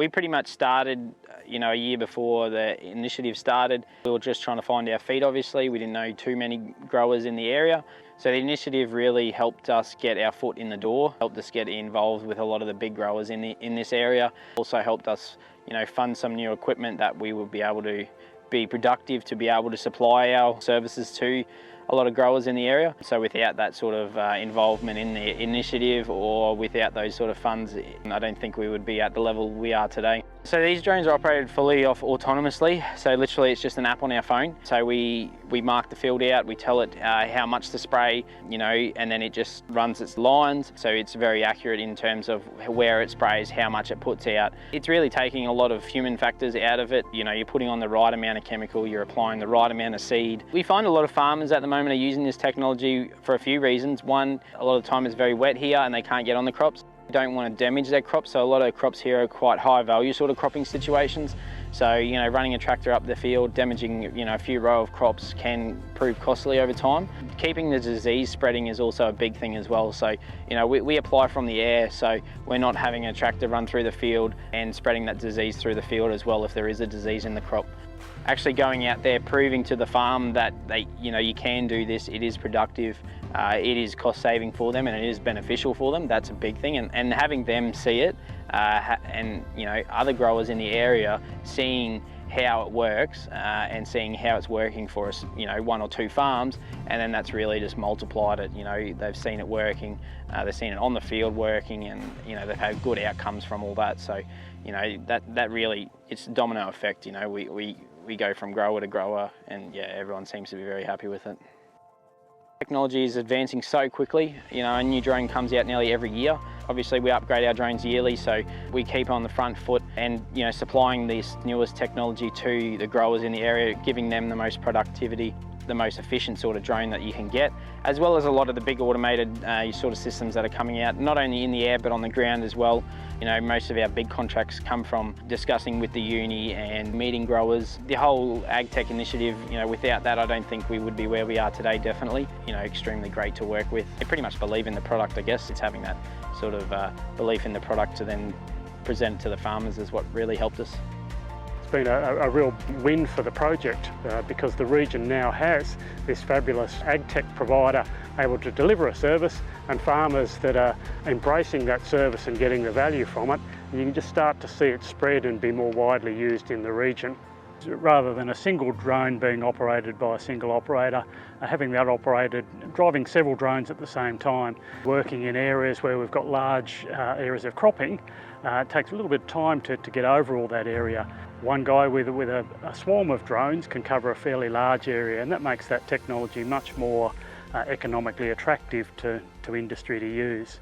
We pretty much started, a year before the initiative started. We were just trying to find our feet, obviously. We didn't know too many growers in the area. So the initiative really helped us get our foot in the door, helped us get involved with a lot of the big growers in this area. Also helped us, fund some new equipment that we would be able to be productive to be able to supply our services to a lot of growers in the area. So without that sort of involvement in the initiative, or without those sort of funds, I don't think we would be at the level we are today. So these drones are operated fully autonomously. So literally it's just an app on our phone. So we mark the field out, we tell it how much to spray, and then it just runs its lines. So it's very accurate in terms of where it sprays, how much it puts out. It's really taking a lot of human factors out of it. You're putting on the right amount of chemical, you're applying the right amount of seed. We find a lot of farmers at the moment are using this technology for a few reasons. One, a lot of the time it's very wet here and they can't get on the crops. They don't want to damage their crops, so a lot of crops here are quite high value sort of cropping situations. So, running a tractor up the field, damaging, a few row of crops can prove costly over time. Keeping the disease spreading is also a big thing as well. So, we apply from the air, so we're not having a tractor run through the field and spreading that disease through the field as well if there is a disease in the crop. Actually going out there, proving to the farm that you can do this, it is productive, it is cost saving for them, and it is beneficial for them. That's a big thing, and having them see it, and other growers in the area seeing how it works and seeing how it's working for us, one or two farms, and then that's really just multiplied it. They've seen it working, they've seen it on the field working, and they've had good outcomes from all that. So that really, it's a domino effect. We go from grower to grower, and everyone seems to be very happy with it. Technology is advancing so quickly. A new drone comes out nearly every year. Obviously we upgrade our drones yearly, so we keep on the front foot and supplying this newest technology to the growers in the area, giving them the most productivity, the most efficient sort of drone that you can get, as well as a lot of the big automated sort of systems that are coming out, not only in the air but on the ground as well. Most of our big contracts come from discussing with the uni and meeting growers. The whole AgTech initiative, without that I don't think we would be where we are today, definitely. Extremely great to work with. They pretty much believe in the product, I guess. It's having that sort of belief in the product to then present to the farmers is what really helped us. It's been a real win for the project because the region now has this fabulous AgTech provider able to deliver a service, and farmers that are embracing that service and getting the value from it. You can just start to see it spread and be more widely used in the region. Rather than a single drone being operated by a single operator, having that operated, driving several drones at the same time, working in areas where we've got large areas of cropping, it takes a little bit of time to get over all that area. One guy with a swarm of drones can cover a fairly large area, and that makes that technology much more economically attractive to industry to use.